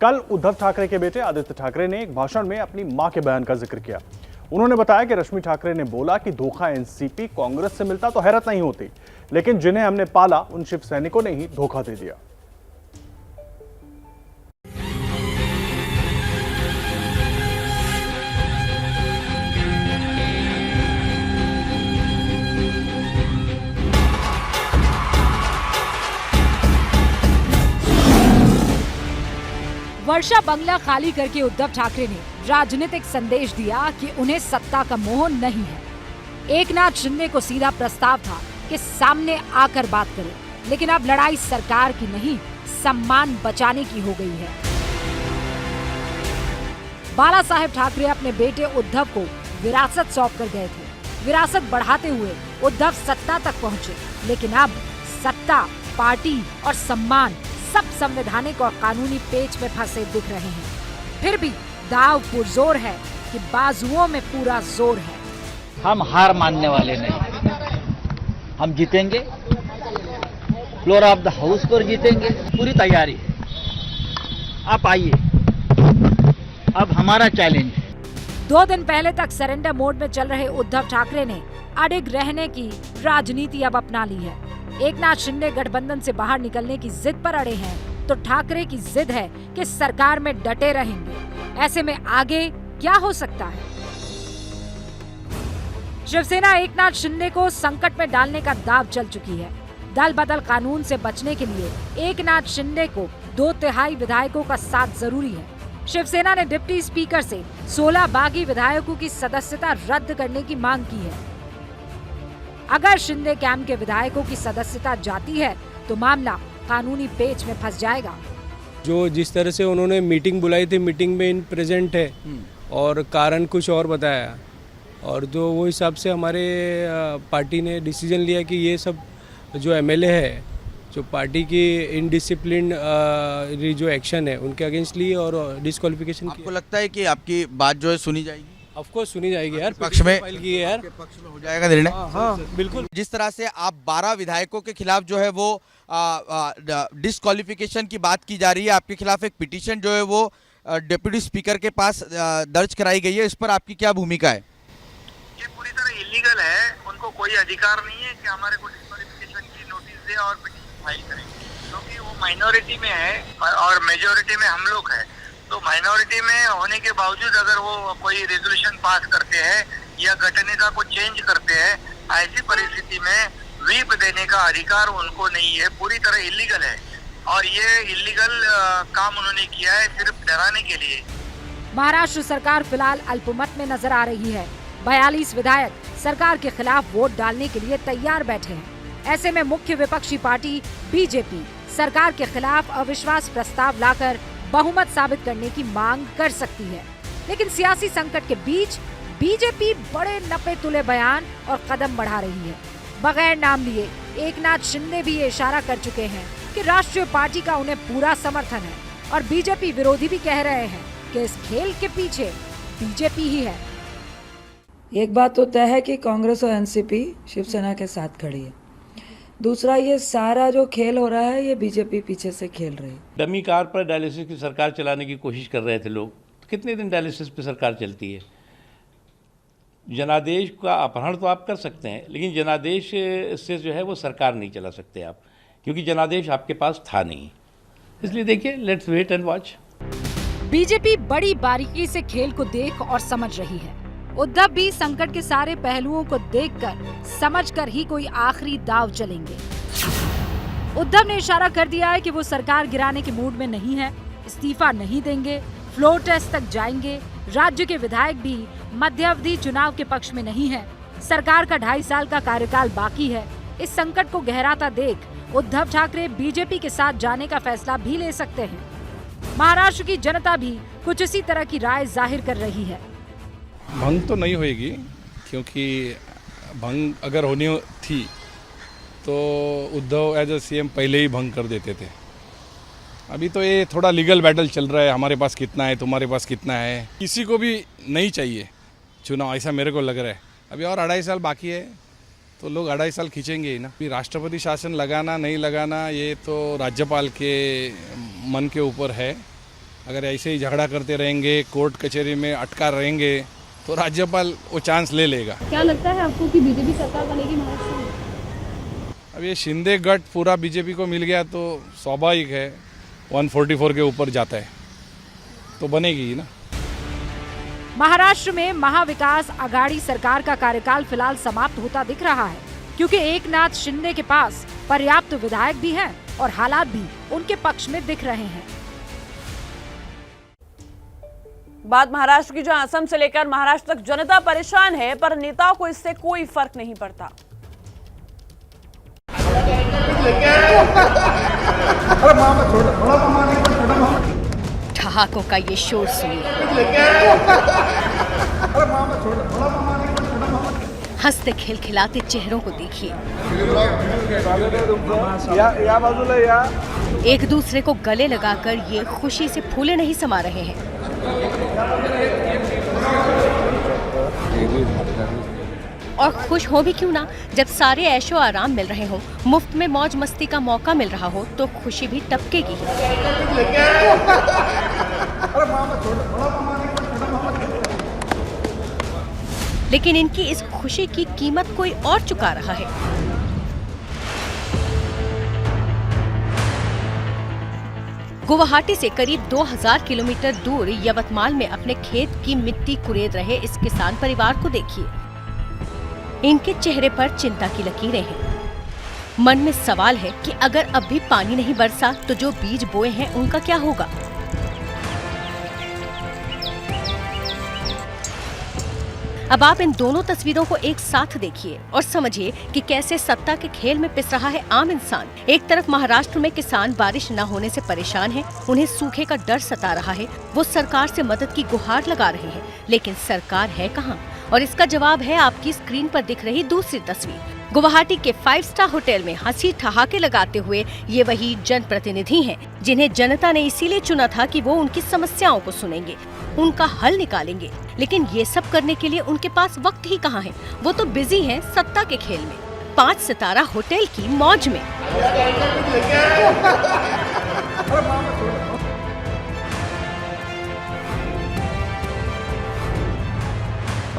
कल उद्धव ठाकरे के बेटे आदित्य ठाकरे ने एक भाषण में अपनी मां के बयान का जिक्र किया। उन्होंने बताया कि रश्मि ठाकरे ने बोला कि धोखा एनसीपी कांग्रेस से मिलता तो हैरत नहीं होती, लेकिन जिन्हें हमने पाला उन शिव सैनिकों ने ही धोखा दे दिया। वर्षा बंगला खाली करके उद्धव ठाकरे ने राजनीतिक संदेश दिया कि उन्हें सत्ता का मोह नहीं है। एकनाथ शिंदे को सीधा प्रस्ताव था कि सामने आकर बात करें, लेकिन अब लड़ाई सरकार की नहीं, सम्मान बचाने की हो गई है। बाला साहेब ठाकरे अपने बेटे उद्धव को विरासत सौंप कर गए थे। विरासत बढ़ाते हुए उद्धव सत्ता तक पहुंचे, लेकिन अब सत्ता, पार्टी और सम्मान सब संवैधानिक और कानूनी पेच में फंसे दिख रहे हैं। फिर भी दाव पुरजोर है कि बाजुओं में पूरा जोर है। हम हार मानने वाले नहीं, हम जीतेंगे। फ्लोर ऑफ द हाउस पर जीतेंगे, पूरी तैयारी है। आप आइए, अब हमारा चैलेंज है। 2 दिन पहले तक सरेंडर मोड में चल रहे उद्धव ठाकरे ने अडिग रहने की राजनीति अब अपना ली है। एकनाथ शिंदे गठबंधन से बाहर निकलने की जिद पर अड़े हैं, तो ठाकरे की जिद है कि सरकार में डटे रहेंगे। ऐसे में आगे क्या हो सकता है? शिवसेना एकनाथ शिंदे को संकट में डालने का दांव चल चुकी है। दल बदल कानून से बचने के लिए एकनाथ शिंदे को 2/3 विधायकों का साथ जरूरी है। शिवसेना ने डिप्टी स्पीकर से 16 बागी विधायकों की सदस्यता रद्द करने की मांग की है। अगर शिंदे कैंप के विधायकों की सदस्यता जाती है तो मामला कानूनी पेच में फंस जाएगा। जो जिस तरह से उन्होंने मीटिंग बुलाई थी, मीटिंग में इन प्रेजेंट है और कारण कुछ और बताया, और जो वो हिसाब से हमारे पार्टी ने डिसीजन लिया कि ये सब जो एमएलए है, जो पार्टी की इनडिसिप्लिन जो एक्शन है उनके अगेंस्ट लिए और डिस्क्वालिफिकेशन। आपको लगता है कि आपकी बात जो है सुनी जाएगी? ऑफ कोर्स सुनी जाएगी यार, पक्ष में फाइल की है यार, पक्ष में हो जाएगा निर्णय। हाँ बिल्कुल। जिस तरह से आप 12 विधायकों के खिलाफ जो है वो डिस्क्वालिफिकेशन की बात की जा रही है, आपके खिलाफ एक पिटीशन जो है वो डिप्टी स्पीकर के पास दर्ज कराई गई है, इस पर आपकी क्या भूमिका है? ये पूरी तरह इलीगल है। उनको कोई अधिकार नहीं है कि हमारे को डिस्क्वालिफिकेशन की नोटिस दे और पिटीशन फाइल करें, क्योंकि वो माइनॉरिटी में है और मेजोरिटी में हम लोग हैं। तो माइनॉरिटी में होने के बावजूद अगर वो कोई रेजोल्यूशन पास करते हैं या घटनेता को चेंज करते हैं, ऐसी परिस्थिति में व्हीप देने का अधिकार उनको नहीं है। पूरी तरह इलीगल है और ये इलीगल काम उन्होंने किया है सिर्फ डराने के लिए। महाराष्ट्र सरकार फिलहाल अल्पमत में नजर आ रही है। 42 विधायक सरकार के खिलाफ वोट डालने के लिए तैयार बैठे हैं। ऐसे में मुख्य विपक्षी पार्टी बीजेपी सरकार के खिलाफ अविश्वास प्रस्ताव लाकर बहुमत साबित करने की मांग कर सकती है। लेकिन सियासी संकट के बीच बीजेपी बड़े नपे तुले बयान और कदम बढ़ा रही है। बगैर नाम लिए एकनाथ शिंदे भी ये इशारा कर चुके हैं कि राष्ट्रीय पार्टी का उन्हें पूरा समर्थन है, और बीजेपी विरोधी भी कह रहे हैं कि इस खेल के पीछे बीजेपी ही है। एक बात तो तय है कि कांग्रेस और एनसीपी शिवसेना के साथ खड़ी है। दूसरा, ये सारा जो खेल हो रहा है ये बीजेपी पीछे से खेल रही है। डमी कार पर डायलिसिस की सरकार चलाने की कोशिश कर रहे थे लोग, तो कितने दिन डायलिसिस पे सरकार चलती है? जनादेश का अपहरण तो आप कर सकते हैं, लेकिन जनादेश से जो है वो सरकार नहीं चला सकते आप, क्योंकि जनादेश आपके पास था नहीं। इसलिए देखिए, let's wait and watch. BJP बड़ी बारीकी से खेल को देख और समझ रही है। उद्धव भी संकट के सारे पहलुओं को देखकर, समझकर ही कोई आखिरी दाव चलेंगे। उद्धव ने इशारा कर दिया है कि वो सरकार गिराने के मूड में नहीं है, इस्तीफा नहीं देंगे, फ्लोर टेस्ट तक जाएंगे। राज्य के विधायक भी मध्यावधि चुनाव के पक्ष में नहीं है। सरकार का 2.5 साल का कार्यकाल बाकी है। इस संकट को गहराता देख उद्धव ठाकरे बीजेपी के साथ जाने का फैसला भी ले सकते हैं। महाराष्ट्र की जनता भी कुछ इसी तरह की राय जाहिर कर रही है। भंग तो नहीं होएगी, क्योंकि भंग अगर होनी थी तो उद्धव एज ए सीएम पहले ही भंग कर देते थे। अभी तो ये थोड़ा लीगल बैटल चल रहा है, हमारे पास कितना है, तुम्हारे पास कितना है। किसी को भी नहीं चाहिए चुनाव, ऐसा मेरे को लग रहा है। अभी और 2.5 साल बाकी है, तो लोग 2.5 साल खींचेंगे ही ना। अभी राष्ट्रपति शासन लगाना नहीं लगाना ये तो राज्यपाल के मन के ऊपर है, अगर ऐसे ही झगड़ा करते रहेंगे, कोर्ट कचहरी में अटका रहेंगे, तो राज्यपाल वो चांस ले लेगा। क्या लगता है आपको कि बीजेपी सरकार बनेगी महाराष्ट्र में? अब ये शिंदे गठ पूरा बीजेपी को मिल गया तो स्वाभाविक है 144 के ऊपर जाता है तो बनेगी ही ना। महाराष्ट्र में महाविकास आघाड़ी सरकार का कार्यकाल फिलहाल समाप्त होता दिख रहा है, क्योंकि एकनाथ शिंदे के पास पर्याप्त विधायक भी हैं और हालात भी उनके पक्ष में दिख रहे हैं। बात महाराष्ट्र की, जहां असम से लेकर महाराष्ट्र तक जनता परेशान है, पर नेताओं को इससे कोई फर्क नहीं पड़ता। ठहाकों का ये शोर सुनिए, हंसते खिलखिलाते चेहरों को देखिए, एक दूसरे को गले लगाकर ये खुशी से फूले नहीं समा रहे हैं। और खुश हो भी क्यों ना, जब सारे ऐशो आराम मिल रहे हो, मुफ्त में मौज मस्ती का मौका मिल रहा हो, तो खुशी भी टपकेगी। लेकिन इनकी इस खुशी की कीमत कोई और चुका रहा है। गुवाहाटी से करीब 2000 किलोमीटर दूर यवतमाल में अपने खेत की मिट्टी कुरेद रहे इस किसान परिवार को देखिए। इनके चेहरे पर चिंता की लकीरें हैं। मन में सवाल है कि अगर अब भी पानी नहीं बरसा तो जो बीज बोए हैं उनका क्या होगा। अब आप इन दोनों तस्वीरों को एक साथ देखिए और समझिए कि कैसे सत्ता के खेल में पिस रहा है आम इंसान। एक तरफ महाराष्ट्र में किसान बारिश न होने से परेशान हैं, उन्हें सूखे का डर सता रहा है, वो सरकार से मदद की गुहार लगा रहे हैं, लेकिन सरकार है कहाँ? और इसका जवाब है आपकी स्क्रीन पर दिख रही दूसरी तस्वीर। गुवाहाटी के 5 स्टार होटल में हंसी ठहाके लगाते हुए ये वही जनप्रतिनिधि हैं जिन्हें जनता ने इसीलिए चुना था कि वो उनकी समस्याओं को सुनेंगे, उनका हल निकालेंगे। लेकिन ये सब करने के लिए उनके पास वक्त ही कहाँ है। वो तो बिजी हैं सत्ता के खेल में, 5 सितारा होटल की मौज में।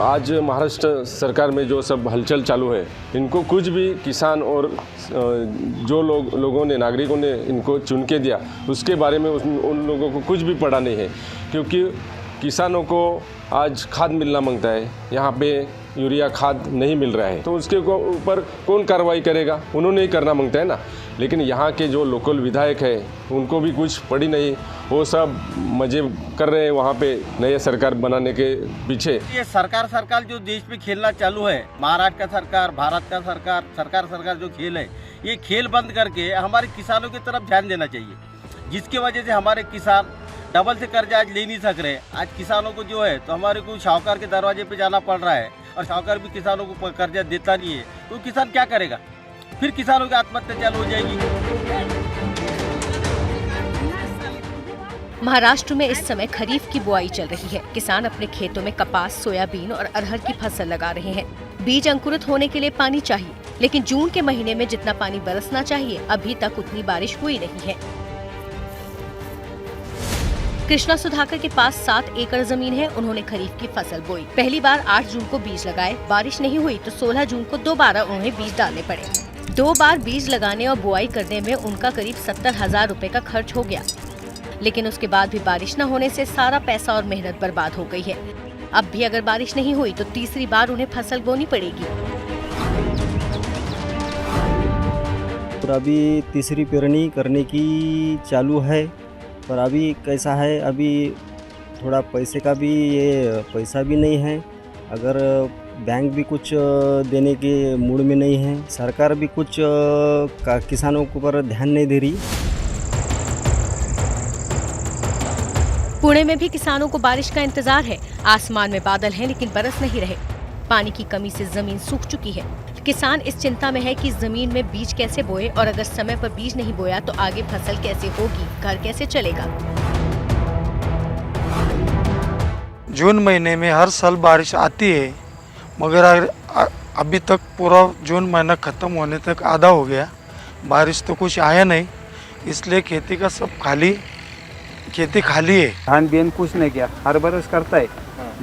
आज महाराष्ट्र सरकार में जो सब हलचल चालू है, इनको कुछ भी किसान और जो लोगों ने, नागरिकों ने इनको चुन के दिया, उसके बारे में उन लोगों को कुछ भी पता नहीं है। क्योंकि किसानों को आज खाद मिलना मांगता है, यहाँ पे यूरिया खाद नहीं मिल रहा है, तो उसके ऊपर कौन कार्रवाई करेगा? उन्होंने ही करना मांगता है ना। लेकिन यहाँ के जो लोकल विधायक है उनको भी कुछ पड़ी नहीं, वो सब मजे कर रहे हैं वहाँ पे नई सरकार बनाने के पीछे। ये सरकार जो देश में खेलना चालू है, महाराष्ट्र का सरकार, भारत का सरकार जो खेल है, ये खेल बंद करके हमारे किसानों की तरफ ध्यान देना चाहिए, जिसकी वजह से हमारे किसान डबल से कर्जा आज ले नहीं सक रहे। आज किसानों को जो है तो हमारे को साहूकार के दरवाजे पे जाना पड़ रहा है और साहूकार भी किसानों को कर्जा देता नहीं है, तो किसान क्या करेगा? फिर किसानों की आत्महत्या चालू हो जाएगी। महाराष्ट्र में इस समय खरीफ की बुआई चल रही है। किसान अपने खेतों में कपास, सोयाबीन और अरहर की फसल लगा रहे हैं। बीज अंकुरित होने के लिए पानी चाहिए, लेकिन जून के महीने में जितना पानी बरसना चाहिए अभी तक उतनी बारिश हुई नहीं है। कृष्णा सुधाकर के पास 7 एकड़ जमीन है। उन्होंने खरीफ की फसल बोई। पहली बार 8 जून को बीज लगाए, बारिश नहीं हुई तो 16 जून को दोबारा उन्हें बीज डालने पड़े। 2 बार बीज लगाने और बुआई करने में उनका करीब 70,000 रुपए का खर्च हो गया। लेकिन उसके बाद भी बारिश न होने से सारा पैसा और मेहनत बर्बाद हो गई है। अब भी अगर बारिश नहीं हुई तो तीसरी बार उन्हें फसल बोनी पड़ेगी। अभी तीसरी पेरनी करने की चालू है, पर अभी कैसा है, अभी थोड़ा पैसे का भी ये पैसा भी नहीं है। अगर बैंक भी कुछ देने के मूड में नहीं है, सरकार भी कुछ किसानों के ऊपर ध्यान नहीं दे रही। पुणे में भी किसानों को बारिश का इंतजार है। आसमान में बादल हैं लेकिन बरस नहीं रहे। पानी की कमी से जमीन सूख चुकी है। किसान इस चिंता में है कि जमीन में बीज कैसे बोए और अगर समय पर बीज नहीं बोया तो आगे फसल कैसे होगी, घर कैसे चलेगा। जून महीने में हर साल बारिश आती है, मगर अभी तक पूरा जून महीना ख़त्म होने तक आधा हो गया, बारिश तो कुछ आया नहीं। इसलिए खेती का सब खाली खेती खाली है। धान बेन कुछ नहीं किया, हर बरस करता है,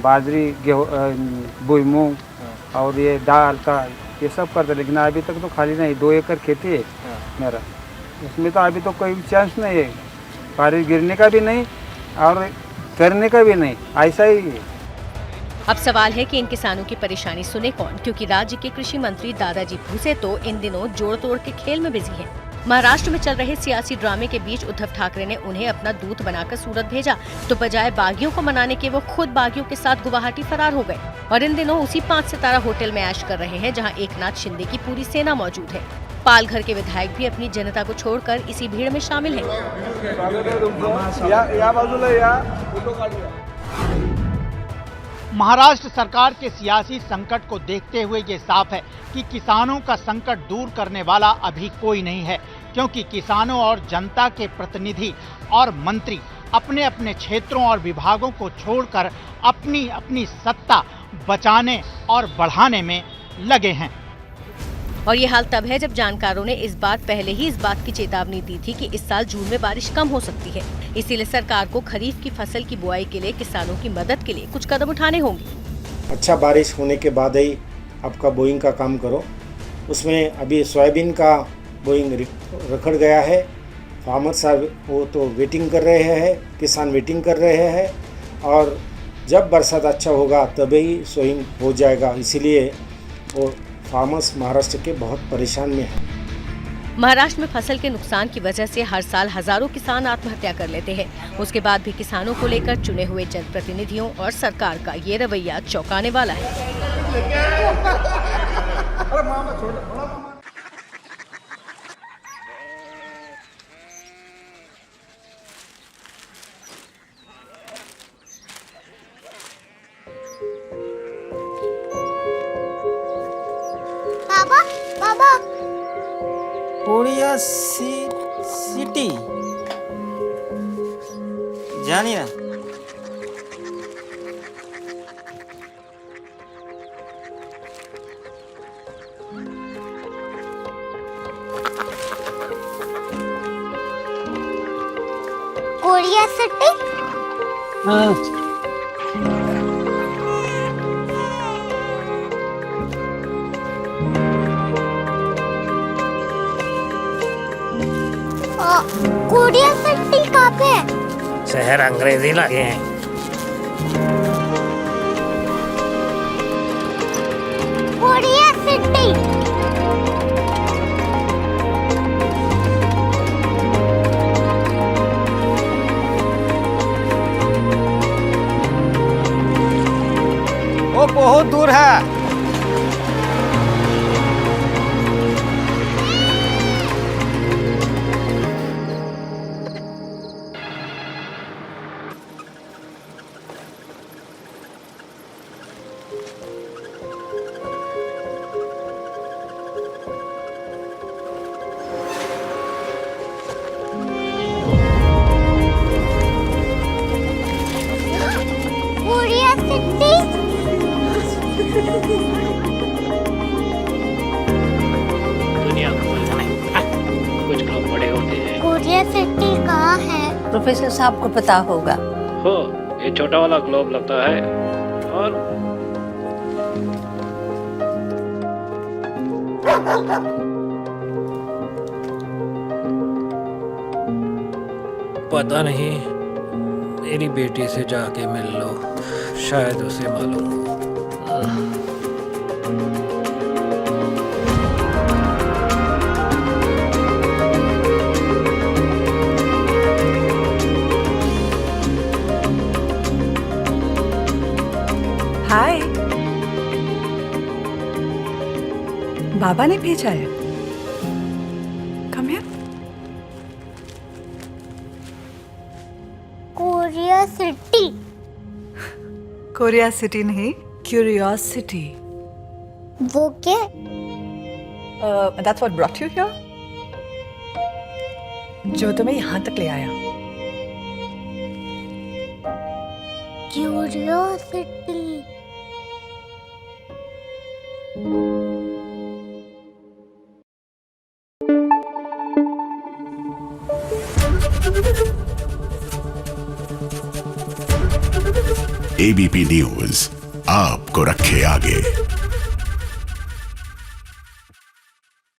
बाजरी गेहूँ मूंग और ये दाल का ये सब करता है, लेकिन अभी तक तो खाली नहीं। 2 एकड़ खेती है मेरा, उसमें तो अभी तो कोई चांस नहीं है, बारिश गिरने का भी नहीं और करने का भी नहीं, ऐसा ही है। अब सवाल है कि इन किसानों की परेशानी सुने कौन, क्योंकि राज्य के कृषि मंत्री दादाजी भूसे तो इन दिनों जोड़ तोड़ के खेल में बिजी हैं। महाराष्ट्र में चल रहे सियासी ड्रामे के बीच उद्धव ठाकरे ने उन्हें अपना दूत बनाकर सूरत भेजा, तो बजाय बागियों को मनाने के वो खुद बागियों के साथ गुवाहाटी फरार हो गए और इन दिनों उसी 5 सितारा होटल में ऐश कर रहे हैं, जहां एकनाथ शिंदे की पूरी सेना मौजूद है। पालघर के विधायक भी अपनी जनता को छोड़कर इसी भीड़ में शामिल हैं। महाराष्ट्र सरकार के सियासी संकट को देखते हुए ये साफ है कि किसानों का संकट दूर करने वाला अभी कोई नहीं है, क्योंकि किसानों और जनता के प्रतिनिधि और मंत्री अपने अपने क्षेत्रों और विभागों को छोड़कर अपनी अपनी सत्ता बचाने और बढ़ाने में लगे हैं। और ये हाल तब है जब जानकारों ने इस बार पहले ही इस बात की चेतावनी दी थी कि इस साल जून में बारिश कम हो सकती है। इसीलिए सरकार को खरीफ की फसल की बुआई के लिए किसानों की मदद के लिए कुछ कदम उठाने होंगे। अच्छा बारिश होने के बाद ही आपका बोइंग का काम करो। उसमें अभी सोयाबीन का बोइंग रखड़ गया है, फार्मर साहब वो तो वेटिंग कर रहे हैं, किसान वेटिंग कर रहे हैं और जब बरसात अच्छा होगा तभी सोइंग हो जाएगा। इसीलिए वो फार्मर्स महाराष्ट्र के बहुत परेशान में हैं। महाराष्ट्र में फसल के नुकसान की वजह से हर साल हजारों किसान आत्महत्या कर लेते हैं। उसके बाद भी किसानों को लेकर चुने हुए जनप्रतिनिधियों और सरकार का ये रवैया चौंकाने वाला है। कोरिया सिटी जानी ना कोरिया सिटी। हाँ कोरिया सिटी कहाँ पे है? शहर अंग्रेजी लगे हैं। Korea city. वो बहुत दूर है। प्रोफेसर साहब को पता होगा। हो ये छोटा वाला ग्लोब लगता है और पता नहीं, मेरी बेटी से जाके मिल लो, शायद उसे मालूम हो। हाय, बाबा ने भेजा है। Come here. Korea city. Korea city नहीं, क्यूरियोसिटी। वो क्या? That's what brought you here? जो तुम्हें यहाँ तक ले आया। क्यूरियोसिटी। एबीपी न्यूज आपको रखे आगे।